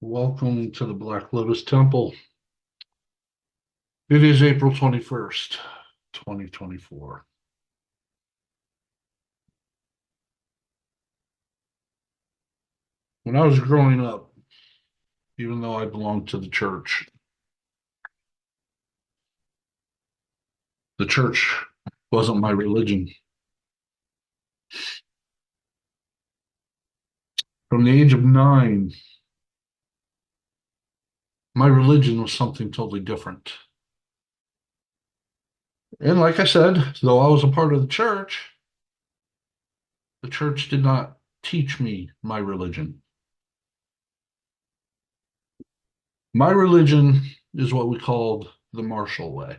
Welcome to the Black Lotus Temple. It is April 21st, 2024. When I was growing up, even though I belonged to the church wasn't my religion. From the age of 9, my religion was something totally different. And like I said, though I was a part of the church did not teach me my religion. My religion is what we called the martial way,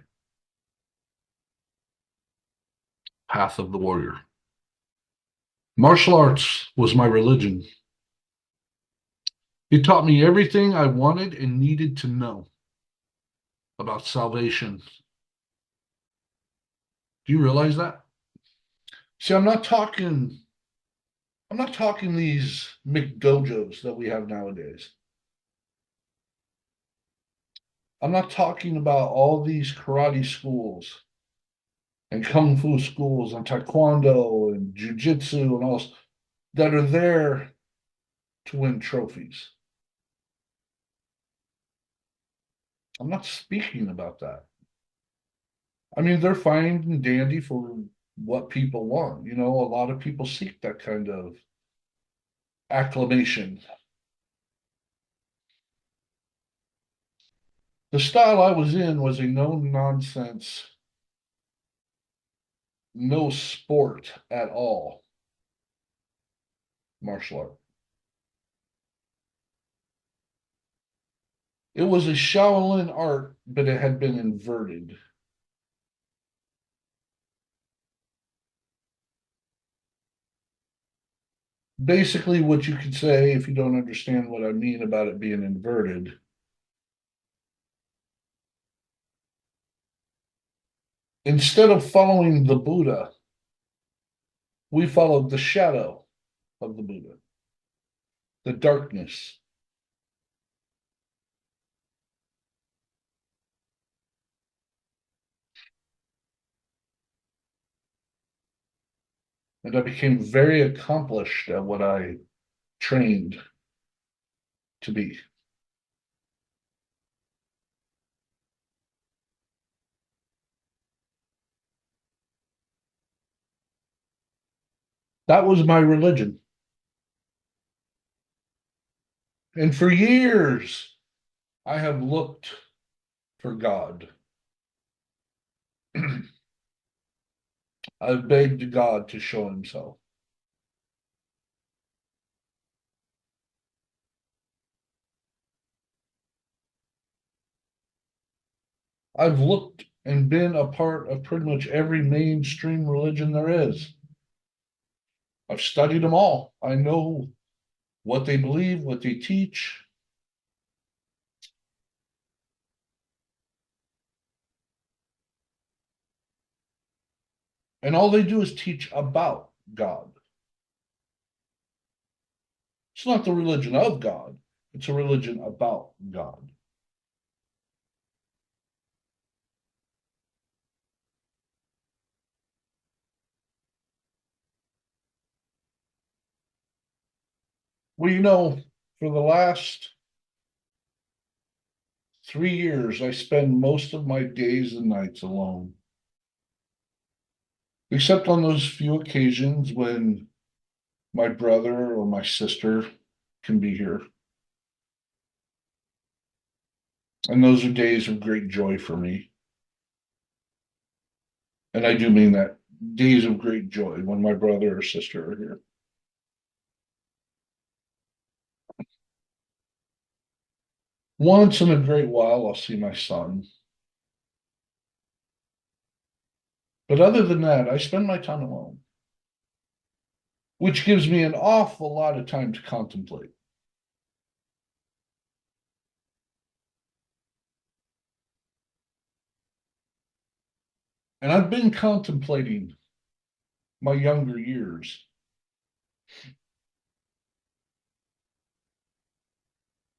path of the warrior. Martial arts was my religion. It taught me everything I wanted and needed to know about salvation. Do you realize that? See, I'm not talking these McDojos that we have nowadays. I'm not talking about all these karate schools and kung fu schools and taekwondo and jujitsu and all that are there to win trophies. I'm not speaking about that. I mean, they're fine and dandy for what people want. You know, a lot of people seek that kind of acclamation. The style I was in was a no nonsense, no sport at all martial art. It was a Shaolin art, but it had been inverted. Basically, what you could say, if you don't understand what I mean about it being inverted, instead of following the Buddha, we followed the shadow of the Buddha, the darkness. And I became very accomplished at what I trained to be. That was my religion. And for years, I have looked for God. I've begged God to show himself. I've looked and been a part of pretty much every mainstream religion there is. I've studied them all. I know what they believe, what they teach. And all they do is teach about God. It's not the religion of God, it's a religion about God. Well, you know, for the last 3 years, I spend most of my days and nights alone, except on those few occasions when my brother or my sister can be here. And those are days of great joy for me. And I do mean that, days of great joy when my brother or sister are here. Once in a great while, I'll see my son. But other than that, I spend my time alone, which gives me an awful lot of time to contemplate. And I've been contemplating my younger years.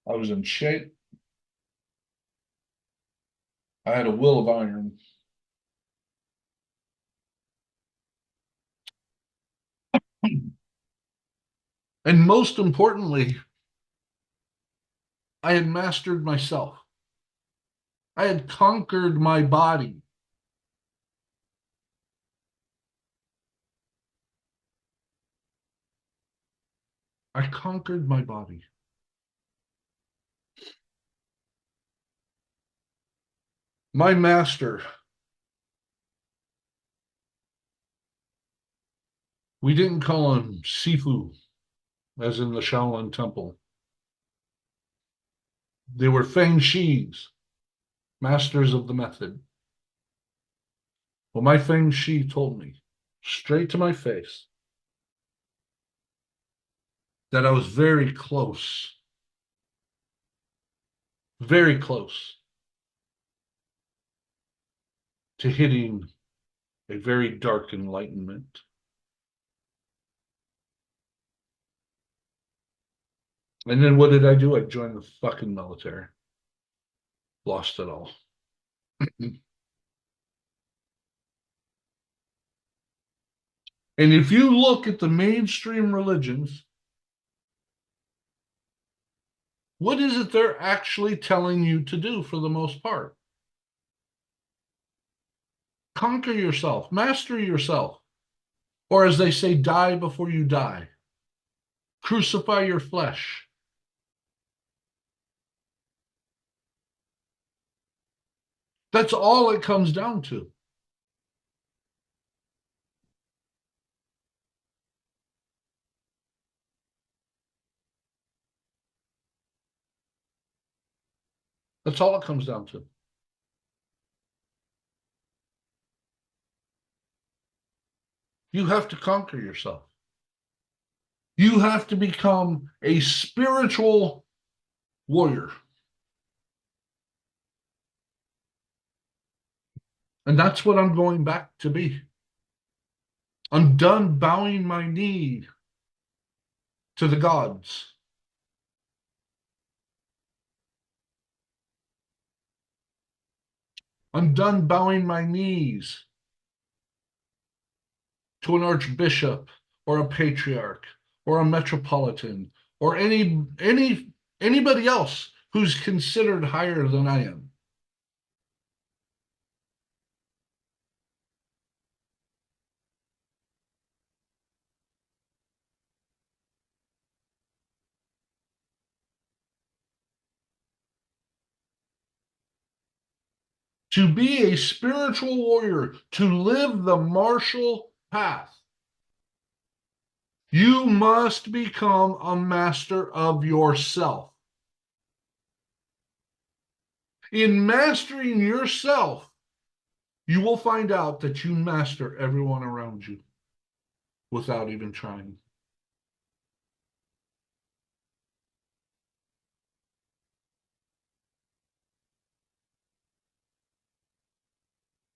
I was in shape. I had a will of iron. And most importantly, I had mastered myself. I had conquered my body. I conquered my body. My master, we didn't call him Sifu, as in the Shaolin Temple. They were Feng Shis, masters of the method. Well, my Feng Shi told me straight to my face that I was very close to hitting a very dark enlightenment. And then what did I do? I joined the fucking military. Lost it all. And if you look at the mainstream religions, what is it they're actually telling you to do for the most part? Conquer yourself, master yourself. Or as they say, die before you die. Crucify your flesh. That's all it comes down to. That's all it comes down to. You have to conquer yourself. You have to become a spiritual warrior. And that's what I'm going back to be. I'm done bowing my knee to the gods. I'm done bowing my knees to an archbishop or a patriarch or a metropolitan or anybody else who's considered higher than I am. To be a spiritual warrior, to live the martial path, you must become a master of yourself. In mastering yourself, you will find out that you master everyone around you without even trying.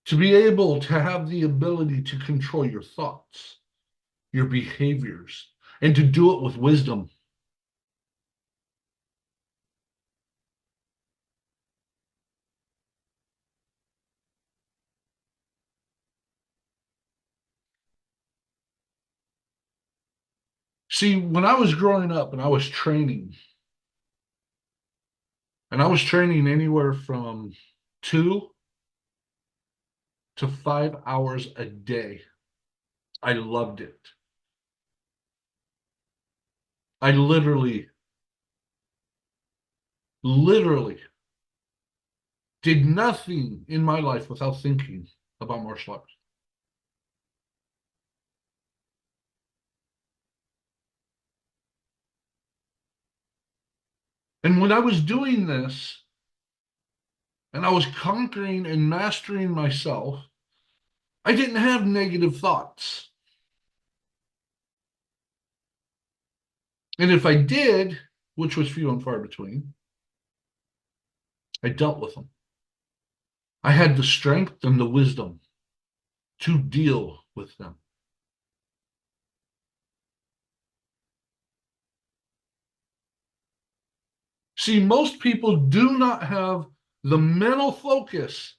To be able to have the ability to control your thoughts, your behaviors, and to do it with wisdom. See, when I was growing up and I was training, anywhere from 2 to 5 hours a day. I loved it. I literally did nothing in my life without thinking about martial arts. And when I was doing this, and I was conquering and mastering myself, I didn't have negative thoughts. And if I did, which was few and far between, I dealt with them. I had the strength and the wisdom to deal with them. See, most people do not have the mental focus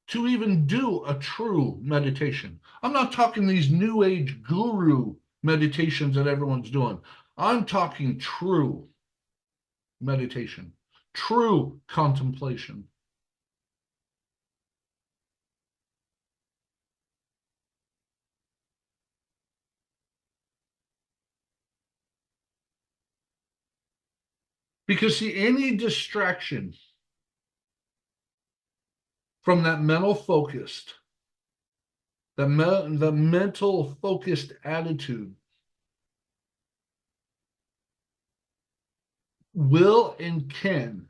to even do a true meditation. I'm not talking these new age guru meditations that everyone's doing. I'm talking true meditation, true contemplation. Because, see, any distraction from that mental focused, the mental focused attitude will and can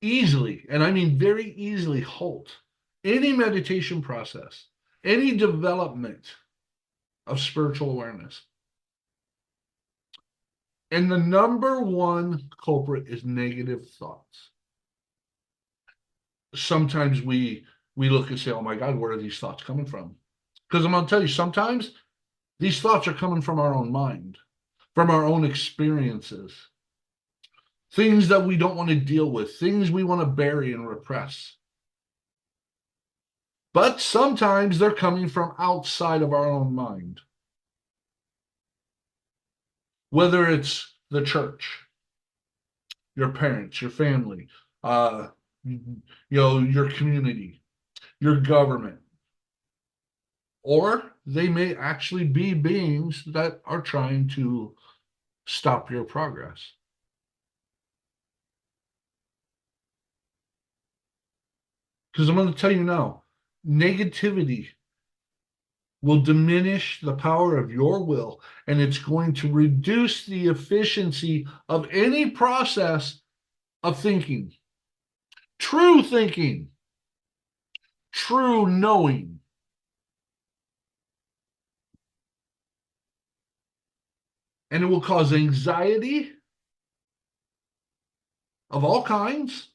easily, and I mean very easily, halt any meditation process, any development of spiritual awareness. And the number one culprit is negative thoughts. Sometimes we look and say, oh my God, where are these thoughts coming from? Because I'm going to tell you, sometimes these thoughts are coming from our own mind, from our own experiences, things that we don't want to deal with, things we want to bury and repress. But sometimes they're coming from outside of our own mind. Whether it's the church, your parents, your family, your community, your government, or they may actually be beings that are trying to stop your progress. Because I'm going to tell you now, negativity will diminish the power of your will, and it's going to reduce the efficiency of any process of thinking. True thinking, true knowing. And it will cause anxiety of all kinds,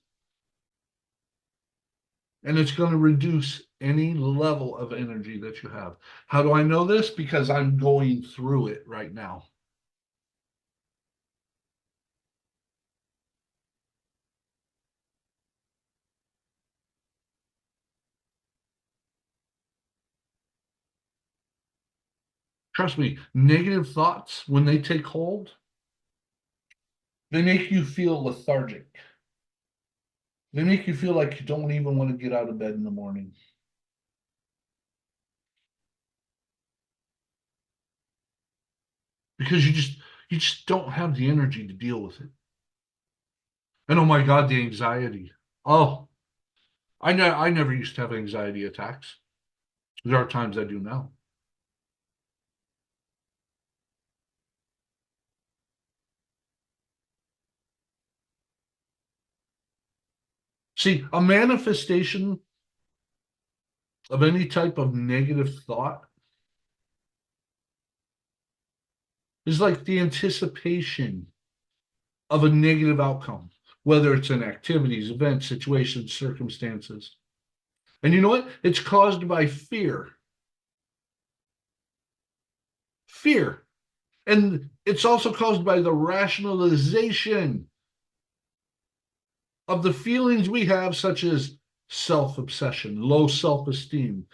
and it's going to reduce any level of energy that you have. How do I know this? Because I'm going through it right now. Trust me, negative thoughts, when they take hold, they make you feel lethargic. They make you feel like you don't even want to get out of bed in the morning. Because you just don't have the energy to deal with it. And oh my God, the anxiety. Oh, I never used to have anxiety attacks. There are times I do now. See, a manifestation of any type of negative thought is like the anticipation of a negative outcome, whether it's in activities, events, situations, circumstances. And you know what? It's caused by fear. Fear. And it's also caused by the rationalization of the feelings we have, such as self-obsession, low self-esteem,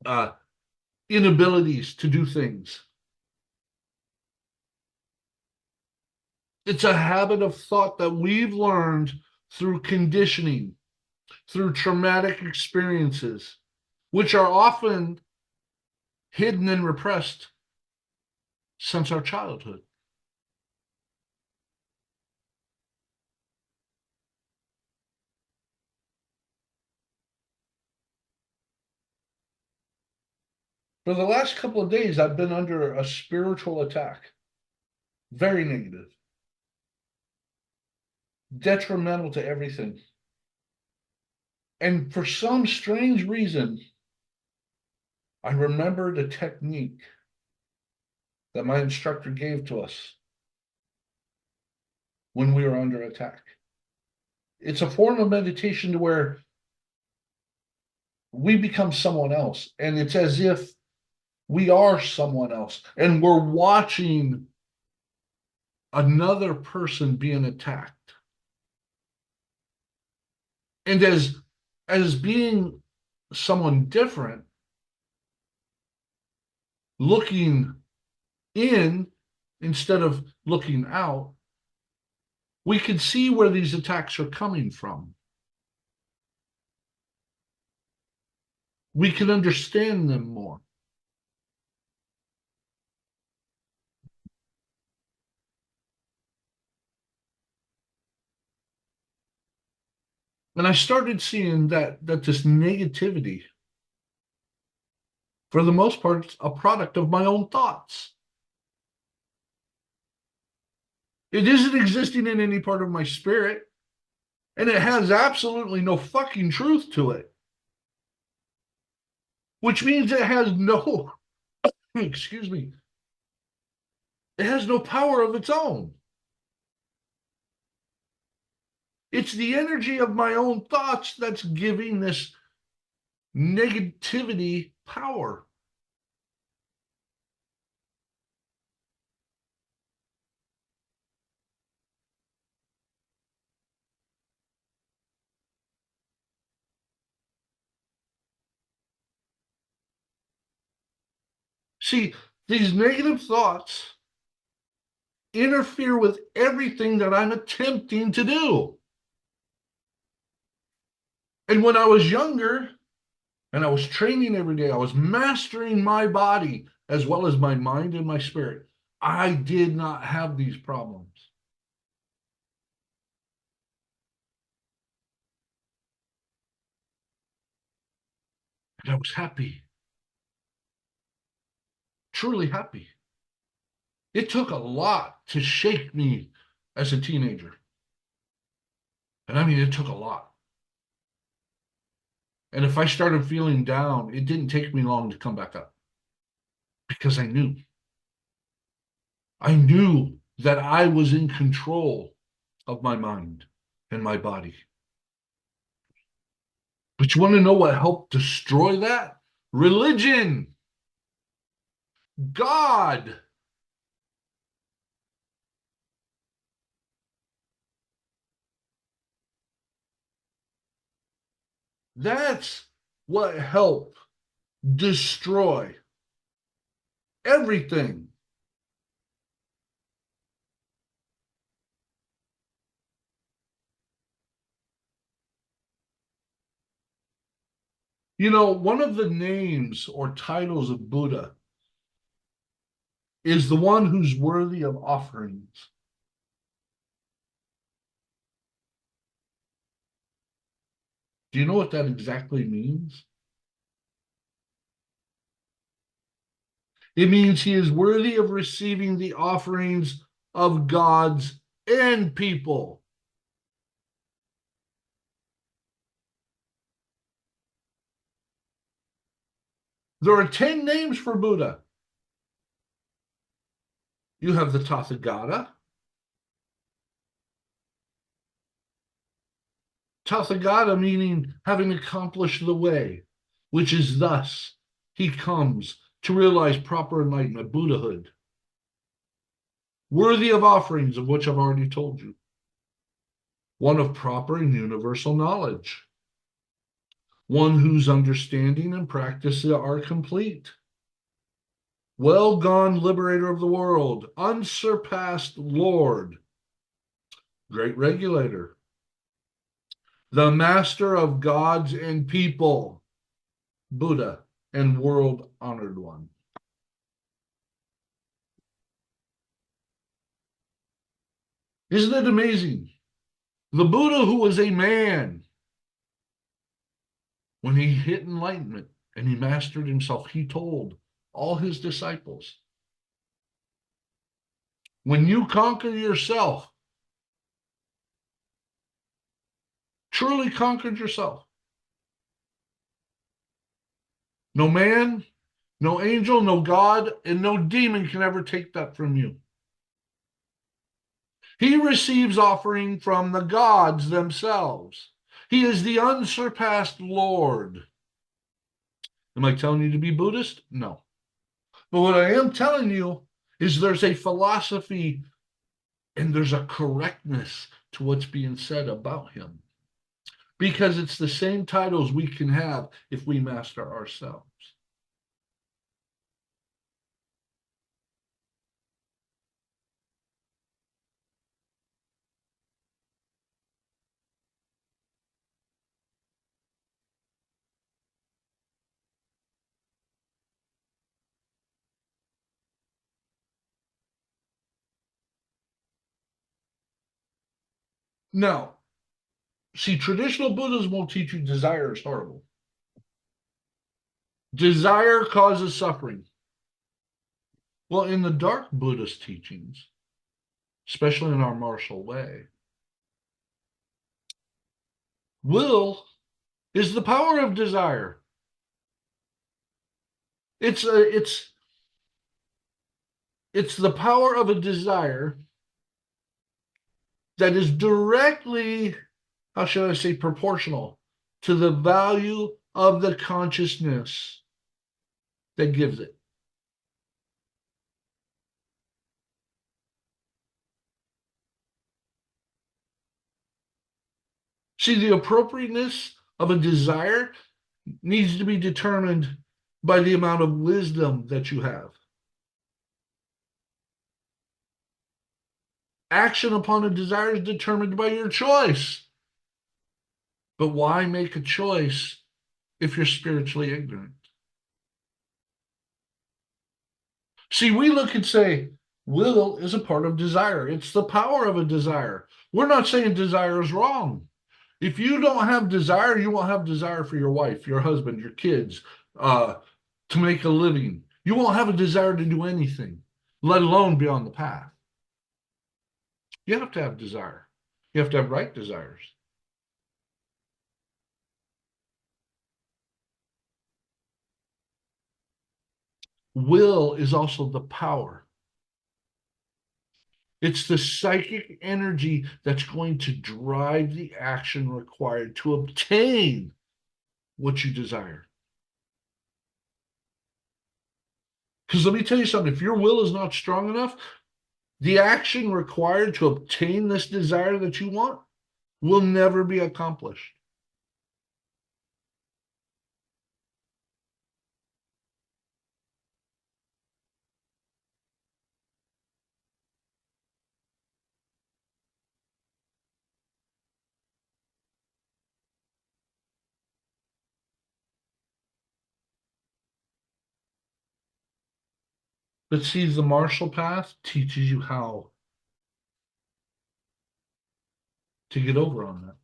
uh, inabilities to do things. It's a habit of thought that we've learned through conditioning, through traumatic experiences, which are often hidden and repressed since our childhood. For the last couple of days, I've been under a spiritual attack. Very negative, detrimental to everything. And for some strange reason, I remembered a technique that my instructor gave to us when we were under attack. It's a form of meditation to where we become someone else, and it's as if we are someone else, and we're watching another person being attacked. And as being someone different, looking in instead of looking out, we can see where these attacks are coming from. We can understand them more. And I started seeing that this negativity, for the most part, it's a product of my own thoughts. It isn't existing in any part of my spirit, and it has absolutely no fucking truth to it, which means it has no, excuse me, it has no power of its own. It's the energy of my own thoughts that's giving this negativity power. See, these negative thoughts interfere with everything that I'm attempting to do. And when I was younger and I was training every day, I was mastering my body as well as my mind and my spirit. I did not have these problems. And I was happy, truly happy. It took a lot to shake me as a teenager. And I mean, it took a lot. And if I started feeling down, it didn't take me long to come back up because I knew. I knew that I was in control of my mind and my body. But you want to know what helped destroy that? Religion, God. That's what helped destroy everything. You know, one of the names or titles of Buddha is the one who's worthy of offerings. Do you know what that exactly means? It means he is worthy of receiving the offerings of gods and people. There are 10 names for Buddha. You have the Tathagata. Tathagata meaning having accomplished the way, which is thus he comes to realize proper enlightenment, Buddhahood. Worthy of offerings, of which I've already told you. One of proper and universal knowledge. One whose understanding and practice are complete. Well gone, liberator of the world, unsurpassed Lord, great regulator, the master of gods and people, Buddha, and world honored one. Isn't it amazing? The Buddha, who was a man, when he hit enlightenment and he mastered himself, he told all his disciples, when you conquer yourself, truly conquered yourself, no man, no angel, no God, and no demon can ever take that from you. He receives offering from the gods themselves. He is the unsurpassed Lord. Am I telling you to be Buddhist? No. But what I am telling you is there's a philosophy And there's a correctness to what's being said about him because it's the same titles we can have if we master ourselves. Now, see, traditional Buddhism will teach you desire is horrible. Desire causes suffering. Well, in the dark Buddhist teachings, especially in our martial way, will is the power of desire. It's it's the power of a desire that is directly, how should I say, proportional to the value of the consciousness that gives it. See, the appropriateness of a desire needs to be determined by the amount of wisdom that you have. Action upon a desire is determined by your choice. But why make a choice if you're spiritually ignorant? See, we look and say, will is a part of desire. It's the power of a desire. We're not saying desire is wrong. If you don't have desire, you won't have desire for your wife, your husband, your kids, uh, to make a living. You won't have a desire to do anything, let alone be on the path. You have to have desire. You have to have right desires. Will is also the power. It's the psychic energy that's going to drive the action required to obtain what you desire. Because let me tell you something, if your will is not strong enough, the action required to obtain this desire that you want will never be accomplished. But see, the martial path teaches you how to get over on that.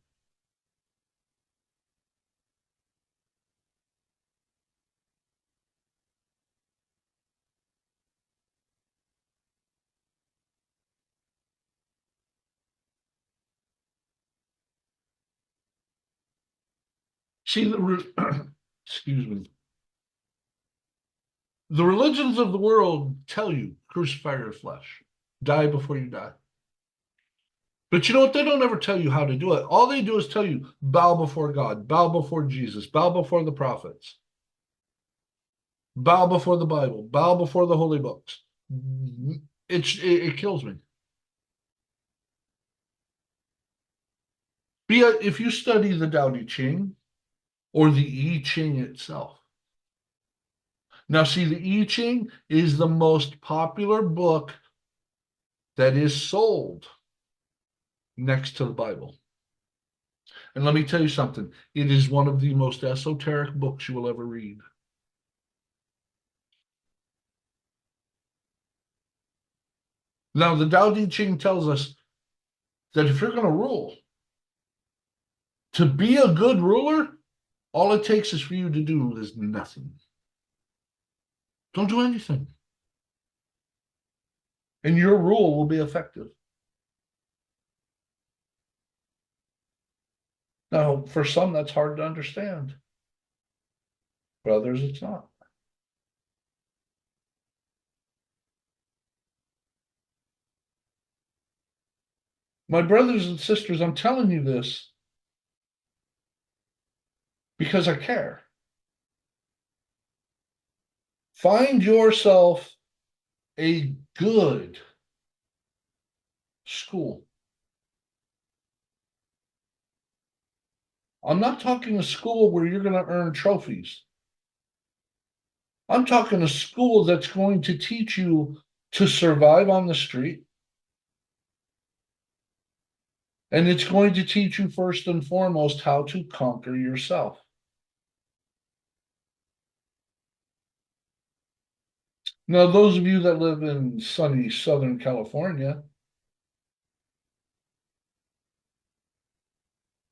See, excuse me, the religions of the world tell you crucify your flesh, die before you die. But you know what? They don't ever tell you how to do it. All they do is tell you bow before God, bow before Jesus, bow before the prophets, bow before the Bible, bow before the holy books. It kills me. If you study the Tao Te Ching or the I Ching itself. Now, see, the I Ching is the most popular book that is sold next to the Bible. And let me tell you something, it is one of the most esoteric books you will ever read. Now, the Tao Te Ching tells us that if you're going to rule, to be a good ruler, all it takes is for you to do is nothing. Don't do anything. And your rule will be effective. Now, for some, that's hard to understand. For others, it's not. My brothers and sisters, I'm telling you this because I care. Find yourself a good school. I'm not talking a school where you're going to earn trophies. I'm talking a school that's going to teach you to survive on the street. And it's going to teach you first and foremost how to conquer yourself. Now, those of you that live in sunny Southern California,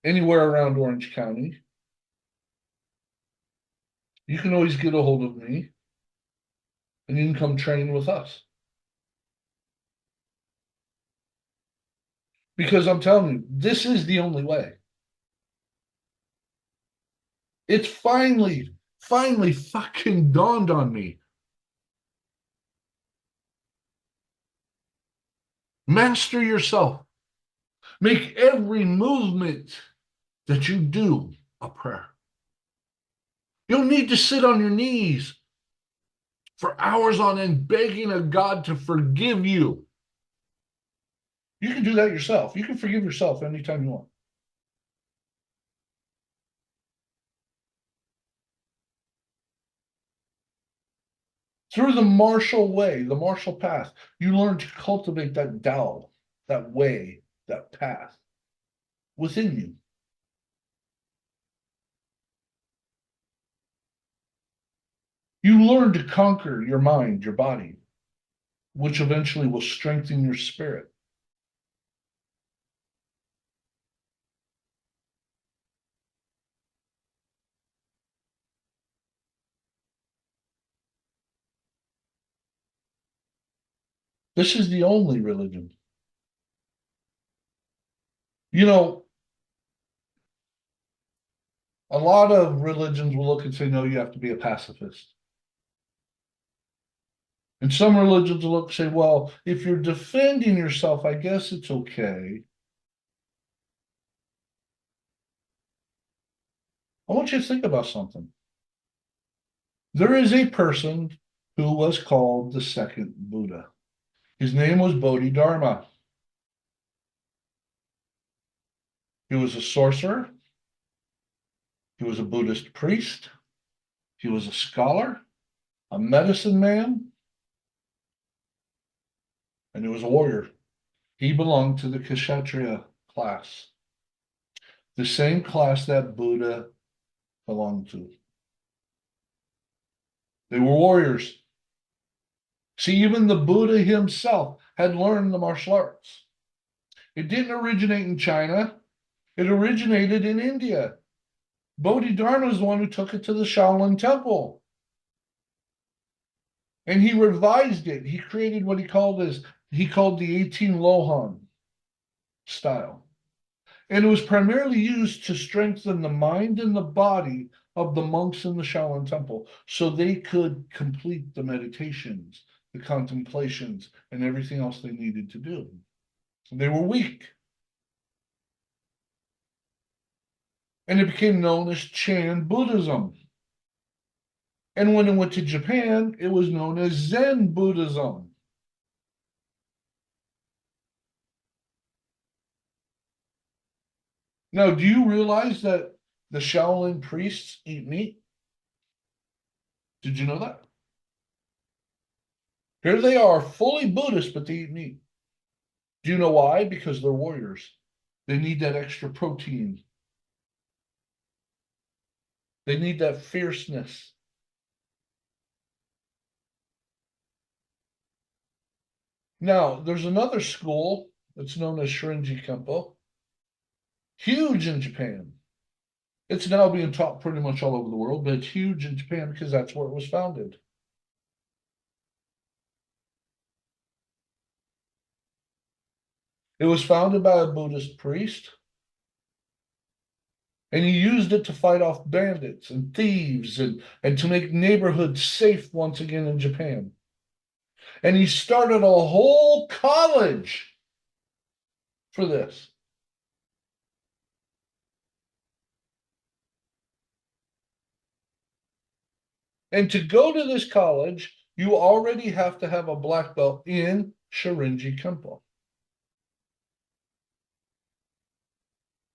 anywhere around Orange County, you can always get a hold of me and you can come train with us. Because I'm telling you, this is the only way. It's finally fucking dawned on me. Master yourself. Make every movement that you do a prayer. You don't need to sit on your knees for hours on end begging a God to forgive you. You can do that yourself. You can forgive yourself anytime you want. Through the martial way, the martial path, you learn to cultivate that Tao, that way, that path within you. You learn to conquer your mind, your body, which eventually will strengthen your spirit. This is the only religion. You know, a lot of religions will look and say, no, you have to be a pacifist. And some religions will look and say, well, if you're defending yourself, I guess it's okay. I want you to think about something. There is a person who was called the second Buddha. His name was Bodhidharma. He was a sorcerer. He was a Buddhist priest. He was a scholar, a medicine man, and he was a warrior. He belonged to the Kshatriya class, the same class that Buddha belonged to. They were warriors. See, even the Buddha himself had learned the martial arts. It didn't originate in China, it originated in India. Bodhidharma is the one who took it to the Shaolin Temple. And he revised it. He created what he called the 18 Lohan style. And it was primarily used to strengthen the mind and the body of the monks in the Shaolin Temple so they could complete the meditations, the contemplations, and everything else they needed to do. They were weak. And it became known as Chan Buddhism. And when it went to Japan, it was known as Zen Buddhism. Now, do you realize that the Shaolin priests eat meat? Did you know that? Here they are, fully Buddhist, but they eat meat. Do you know why? Because they're warriors. They need that extra protein. They need that fierceness. Now, there's another school that's known as Shorinji Kempo, huge in Japan. It's now being taught pretty much all over the world, but it's huge in Japan because that's where it was founded. It was founded by a Buddhist priest, and he used it to fight off bandits and thieves and to make neighborhoods safe once again in Japan. And he started a whole college for this. And to go to this college, you already have to have a black belt in Shorinji Kempo.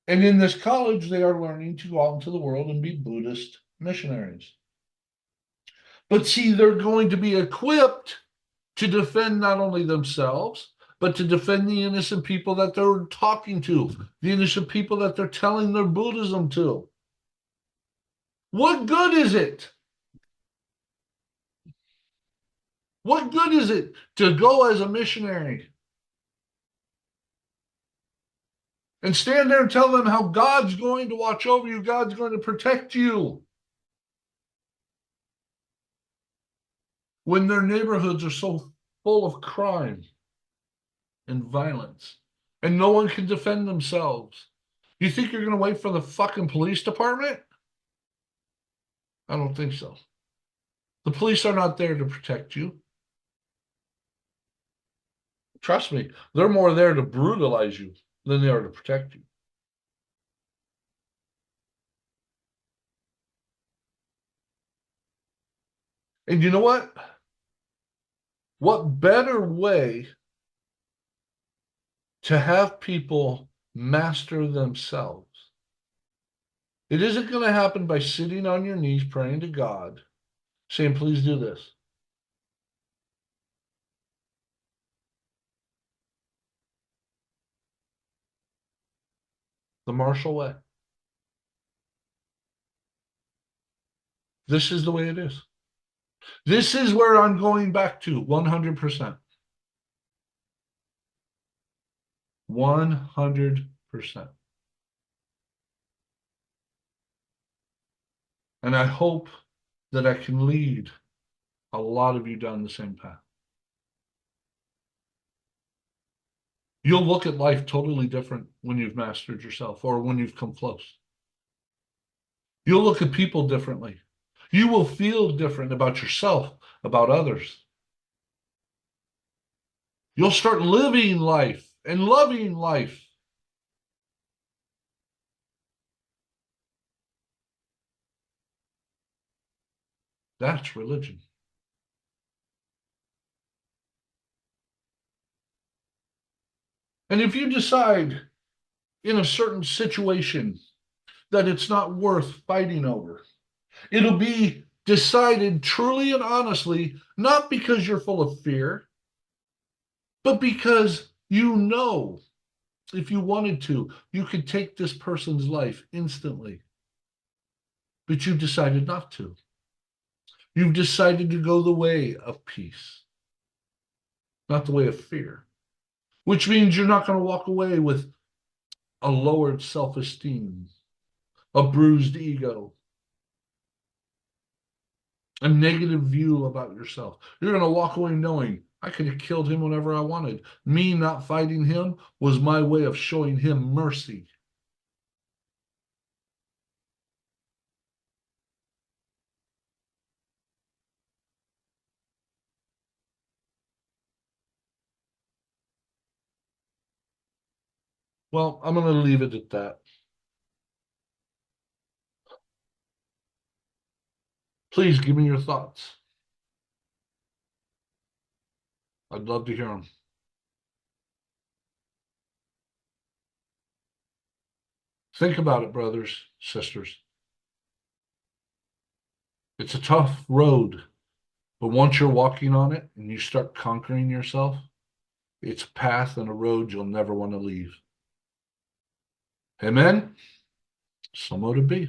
And in this college, they are learning to go out into the world and be Buddhist missionaries. But see, they're going to be equipped to defend not only themselves, but to defend the innocent people that they're talking to, the innocent people that they're telling their Buddhism to. What good is it? What good is it to go as a missionary and stand there and tell them how God's going to watch over you, God's going to protect you, when their neighborhoods are so full of crime and violence and no one can defend themselves? You think you're going to wait for the fucking police department? I don't think so. The police are not there to protect you. Trust me, they're more there to brutalize you than they are to protect you. And you know what? What better way to have people master themselves? It isn't going to happen by sitting on your knees praying to God, saying, please do this. The Marshall Way. This is the way it is. This is where I'm going back to 100%. 100%. And I hope that I can lead a lot of you down the same path. You'll look at life totally different when you've mastered yourself or when you've come close. You'll look at people differently. You will feel different about yourself, about others. You'll start living life and loving life. That's religion. And if you decide in a certain situation that it's not worth fighting over, it'll be decided truly and honestly, not because you're full of fear, but because you know if you wanted to, you could take this person's life instantly. But you've decided not to. You've decided to go the way of peace, not the way of fear, which means you're not going to walk away with a lowered self-esteem, a bruised ego, a negative view about yourself. You're going to walk away knowing I could have killed him whenever I wanted. Me not fighting him was my way of showing him mercy. Well, I'm going to leave it at that. Please give me your thoughts. I'd love to hear them. Think about it, brothers, sisters. It's a tough road, but once you're walking on it and you start conquering yourself, it's a path and a road you'll never want to leave. Amen? So mote it be.